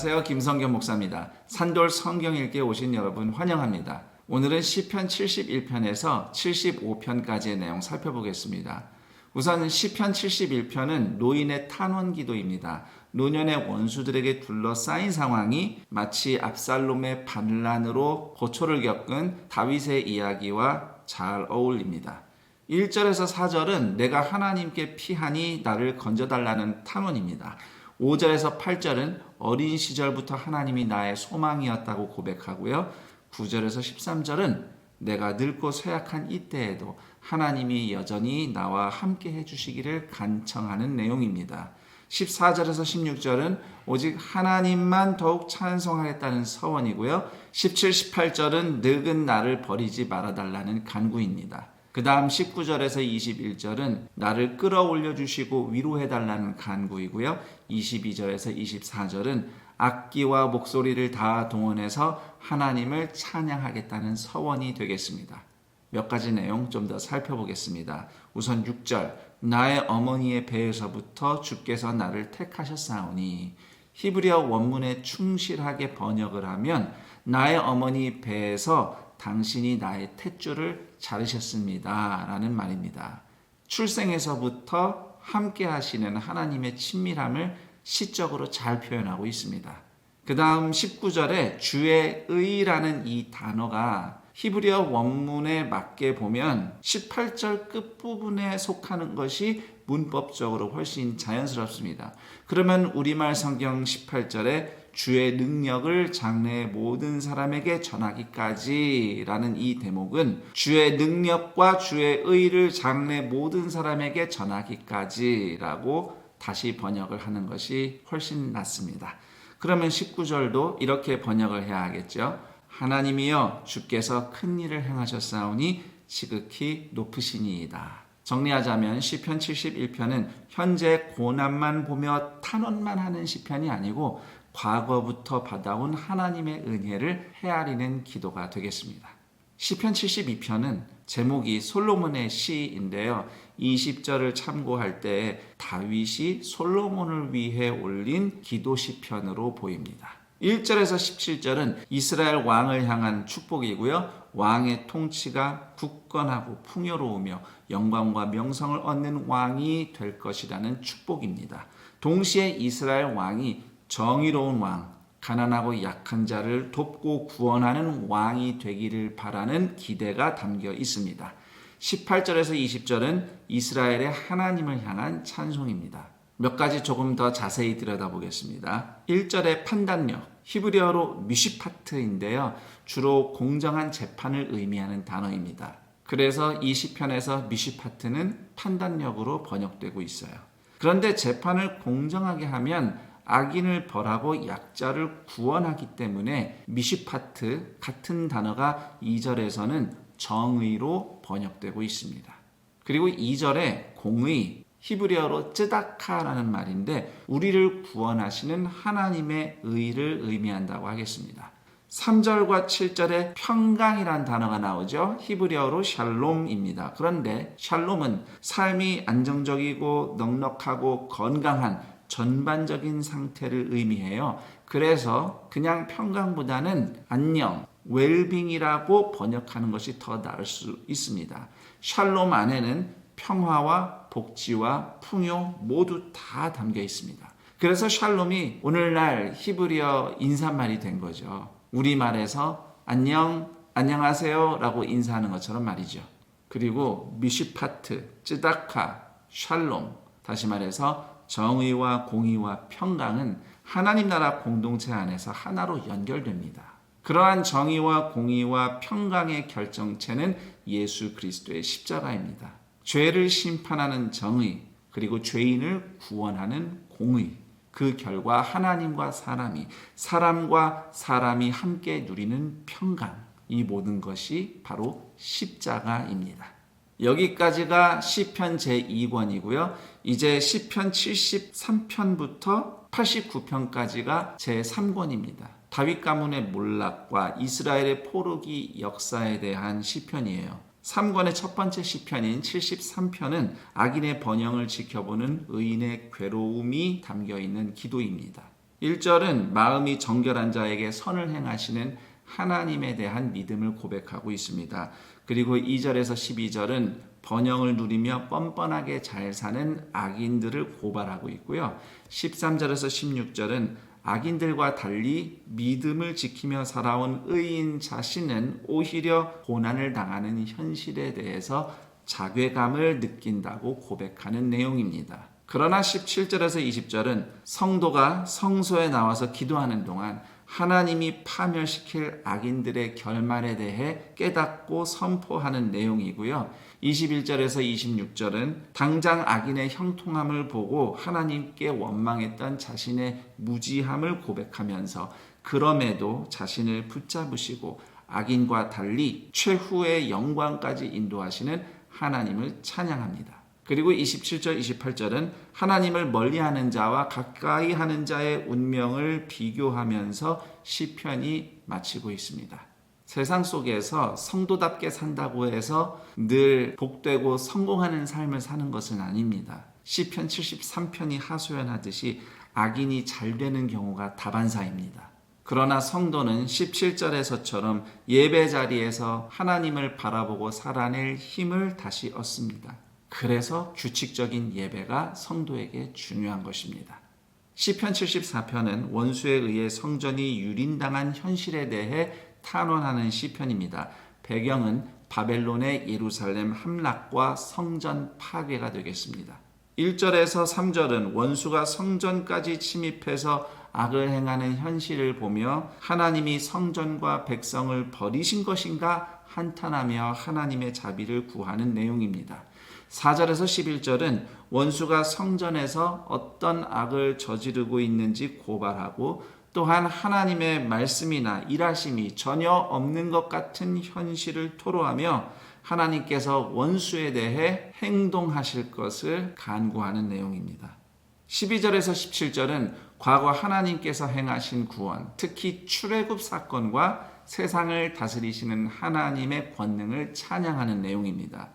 안녕하세요. 김성경 목사입니다. 산돌 성경 읽기에 오신 여러분 환영합니다. 오늘은 시편 71편에서 75편까지의 내용 살펴보겠습니다. 우선 시편 71편은 노인의 탄원 기도입니다. 노년의 원수들에게 둘러싸인 상황이 마치 압살롬의 반란으로 고초를 겪은 다윗의 이야기와 잘 어울립니다. 1절에서 4절은 내가 하나님께 피하니 나를 건져달라는 탄원입니다. 5절에서 8절은 어린 시절부터 하나님이 나의 소망이었다고 고백하고요. 9절에서 13절은 내가 늙고 쇠약한 이때에도 하나님이 여전히 나와 함께 해주시기를 간청하는 내용입니다. 14절에서 16절은 오직 하나님만 더욱 찬송하겠다는 서원이고요. 17, 18절은 늙은 나를 버리지 말아달라는 간구입니다. 그 다음 19절에서 21절은 나를 끌어올려 주시고 위로해달라는 간구이고요. 22절에서 24절은 악기와 목소리를 다 동원해서 하나님을 찬양하겠다는 서원이 되겠습니다. 몇 가지 내용 좀 더 살펴보겠습니다. 우선 6절 나의 어머니의 배에서부터 주께서 나를 택하셨사오니 히브리어 원문에 충실하게 번역을 하면 나의 어머니 배에서 당신이 나의 탯줄을 자르셨습니다 라는 말입니다. 출생에서부터 함께 하시는 하나님의 친밀함을 시적으로 잘 표현하고 있습니다. 그 다음 19절에 주의 의라는 이 단어가 히브리어 원문에 맞게 보면 18절 끝부분에 속하는 것이 문법적으로 훨씬 자연스럽습니다. 그러면 우리말 성경 18절에 주의 능력을 장래의 모든 사람에게 전하기까지 라는 이 대목은 주의 능력과 주의 의를 장래 모든 사람에게 전하기까지 라고 다시 번역을 하는 것이 훨씬 낫습니다. 그러면 19절도 이렇게 번역을 해야 하겠죠. 하나님이여 주께서 큰 일을 행하셨사오니 지극히 높으시니이다. 정리하자면 시편 71편은 현재 고난만 보며 탄원만 하는 시편이 아니고 과거부터 받아온 하나님의 은혜를 헤아리는 기도가 되겠습니다. 시편 72편은 제목이 솔로몬의 시인데요. 20절을 참고할 때 다윗이 솔로몬을 위해 올린 기도 시편으로 보입니다. 1절에서 17절은 이스라엘 왕을 향한 축복이고요. 왕의 통치가 굳건하고 풍요로우며 영광과 명성을 얻는 왕이 될 것이라는 축복입니다. 동시에 이스라엘 왕이 정의로운 왕, 가난하고 약한 자를 돕고 구원하는 왕이 되기를 바라는 기대가 담겨 있습니다. 18절에서 20절은 이스라엘의 하나님을 향한 찬송입니다. 몇 가지 조금 더 자세히 들여다보겠습니다. 1절의 판단력, 히브리어로 미시파트인데요. 주로 공정한 재판을 의미하는 단어입니다. 그래서 이 시편에서 미시파트는 판단력으로 번역되고 있어요. 그런데 재판을 공정하게 하면 악인을 벌하고 약자를 구원하기 때문에 미시파트 같은 단어가 2절에서는 정의로 번역되고 있습니다. 그리고 2절에 공의, 히브리어로 쯔다카라는 말인데 우리를 구원하시는 하나님의 의를 의미한다고 하겠습니다. 3절과 7절에 평강이란 단어가 나오죠. 히브리어로 샬롬입니다. 그런데 샬롬은 삶이 안정적이고 넉넉하고 건강한 전반적인 상태를 의미해요. 그래서 그냥 평강보다는 안녕, 웰빙이라고 번역하는 것이 더 나을 수 있습니다. 샬롬 안에는 평화와 복지와 풍요 모두 다 담겨 있습니다. 그래서 샬롬이 오늘날 히브리어 인사말이 된 거죠. 우리말에서 안녕, 안녕하세요 라고 인사하는 것처럼 말이죠. 그리고 미시파트, 쯔다카, 샬롬, 다시 말해서 정의와 공의와 평강은 하나님 나라 공동체 안에서 하나로 연결됩니다. 그러한 정의와 공의와 평강의 결정체는 예수 그리스도의 십자가입니다. 죄를 심판하는 정의, 그리고 죄인을 구원하는 공의, 그 결과 하나님과 사람과 사람이 함께 누리는 평강, 이 모든 것이 바로 십자가입니다. 여기까지가 시편 제2권이고요. 이제 시편 73편부터 89편까지가 제3권입니다. 다윗 가문의 몰락과 이스라엘의 포로기 역사에 대한 시편이에요. 3권의 첫 번째 시편인 73편은 악인의 번영을 지켜보는 의인의 괴로움이 담겨있는 기도입니다. 1절은 마음이 정결한 자에게 선을 행하시는 하나님에 대한 믿음을 고백하고 있습니다. 그리고 2절에서 12절은 번영을 누리며 뻔뻔하게 잘 사는 악인들을 고발하고 있고요. 13절에서 16절은 악인들과 달리 믿음을 지키며 살아온 의인 자신은 오히려 고난을 당하는 현실에 대해서 자괴감을 느낀다고 고백하는 내용입니다. 그러나 17절에서 20절은 성도가 성소에 나와서 기도하는 동안 하나님이 파멸시킬 악인들의 결말에 대해 깨닫고 선포하는 내용이고요. 21절에서 26절은 당장 악인의 형통함을 보고 하나님께 원망했던 자신의 무지함을 고백하면서 그럼에도 자신을 붙잡으시고 악인과 달리 최후의 영광까지 인도하시는 하나님을 찬양합니다. 그리고 27절, 28절은 하나님을 멀리하는 자와 가까이 하는 자의 운명을 비교하면서 시편이 마치고 있습니다. 세상 속에서 성도답게 산다고 해서 늘 복되고 성공하는 삶을 사는 것은 아닙니다. 시편 73편이 하소연하듯이 악인이 잘 되는 경우가 다반사입니다. 그러나 성도는 17절에서처럼 예배 자리에서 하나님을 바라보고 살아낼 힘을 다시 얻습니다. 그래서 규칙적인 예배가 성도에게 중요한 것입니다. 시편 74편은 원수에 의해 성전이 유린당한 현실에 대해 탄원하는 시편입니다. 배경은 바벨론의 예루살렘 함락과 성전 파괴가 되겠습니다. 1절에서 3절은 원수가 성전까지 침입해서 악을 행하는 현실을 보며 하나님이 성전과 백성을 버리신 것인가 한탄하며 하나님의 자비를 구하는 내용입니다. 4절에서 11절은 원수가 성전에서 어떤 악을 저지르고 있는지 고발하고 또한 하나님의 말씀이나 일하심이 전혀 없는 것 같은 현실을 토로하며 하나님께서 원수에 대해 행동하실 것을 간구하는 내용입니다. 12절에서 17절은 과거 하나님께서 행하신 구원, 특히 출애굽 사건과 세상을 다스리시는 하나님의 권능을 찬양하는 내용입니다.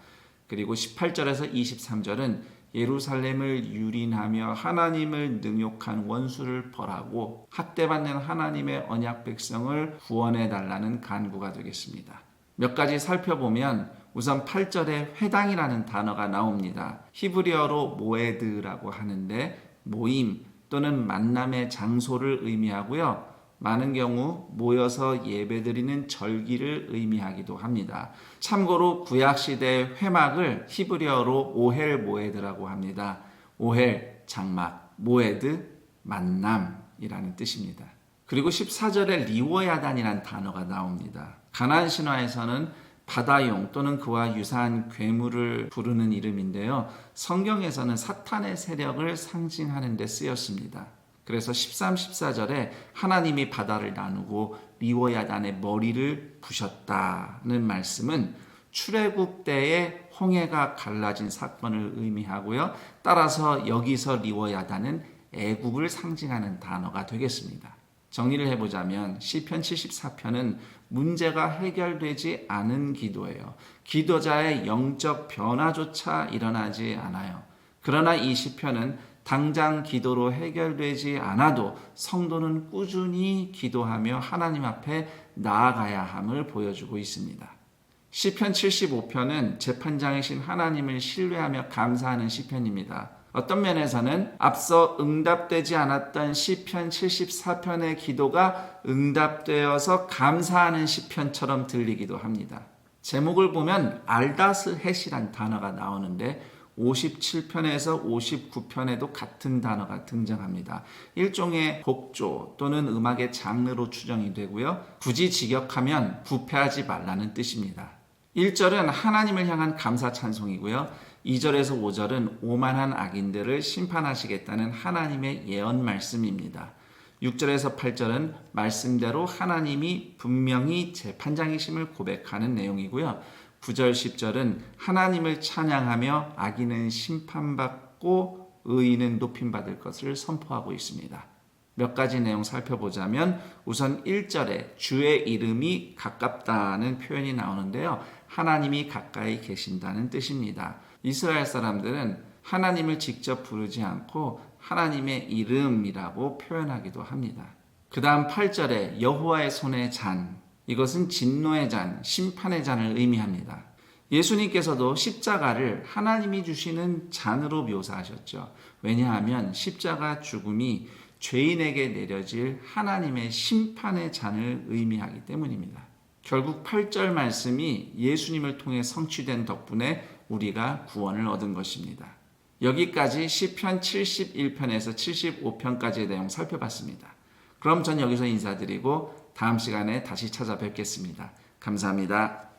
그리고 18절에서 23절은 예루살렘을 유린하며 하나님을 능욕한 원수를 벌하고 학대받는 하나님의 언약 백성을 구원해달라는 간구가 되겠습니다. 몇 가지 살펴보면 우선 8절에 회당이라는 단어가 나옵니다. 히브리어로 모에드라고 하는데 모임 또는 만남의 장소를 의미하고요. 많은 경우 모여서 예배드리는 절기를 의미하기도 합니다. 참고로 구약시대 회막을 히브리어로 오헬 모에드라고 합니다. 오헬, 장막, 모에드, 만남이라는 뜻입니다. 그리고 14절에 리워야단이라는 단어가 나옵니다. 가나안 신화에서는 바다용 또는 그와 유사한 괴물을 부르는 이름인데요. 성경에서는 사탄의 세력을 상징하는 데 쓰였습니다. 그래서 13, 14절에 하나님이 바다를 나누고 리워야단의 머리를 부셨다는 말씀은 출애굽 때의 홍해가 갈라진 사건을 의미하고요. 따라서 여기서 리워야단은 애국을 상징하는 단어가 되겠습니다. 정리를 해보자면 시편 74편은 문제가 해결되지 않은 기도예요. 기도자의 영적 변화조차 일어나지 않아요. 그러나 이 시편은 당장 기도로 해결되지 않아도 성도는 꾸준히 기도하며 하나님 앞에 나아가야 함을 보여주고 있습니다. 시편 75편은 재판장이신 하나님을 신뢰하며 감사하는 시편입니다. 어떤 면에서는 앞서 응답되지 않았던 시편 74편의 기도가 응답되어서 감사하는 시편처럼 들리기도 합니다. 제목을 보면 알다스 헷이란 단어가 나오는데 57편에서 59편에도 같은 단어가 등장합니다. 일종의 곡조 또는 음악의 장르로 추정이 되고요. 굳이 직역하면 부패하지 말라는 뜻입니다. 1절은 하나님을 향한 감사 찬송이고요. 2절에서 5절은 오만한 악인들을 심판하시겠다는 하나님의 예언 말씀입니다. 6절에서 8절은 말씀대로 하나님이 분명히 재판장이심을 고백하는 내용이고요. 9절 10절은 하나님을 찬양하며 악인은 심판받고 의인은 높임받을 것을 선포하고 있습니다. 몇 가지 내용 살펴보자면 우선 1절에 주의 이름이 가깝다는 표현이 나오는데요. 하나님이 가까이 계신다는 뜻입니다. 이스라엘 사람들은 하나님을 직접 부르지 않고 하나님의 이름이라고 표현하기도 합니다. 그 다음 8절에 여호와의 손의 잔, 이것은 진노의 잔, 심판의 잔을 의미합니다. 예수님께서도 십자가를 하나님이 주시는 잔으로 묘사하셨죠. 왜냐하면 십자가 죽음이 죄인에게 내려질 하나님의 심판의 잔을 의미하기 때문입니다. 결국 8절 말씀이 예수님을 통해 성취된 덕분에 우리가 구원을 얻은 것입니다. 여기까지 시편 71편에서 75편까지의 내용 살펴봤습니다. 그럼 전 여기서 인사드리고 다음 시간에 다시 찾아뵙겠습니다. 감사합니다.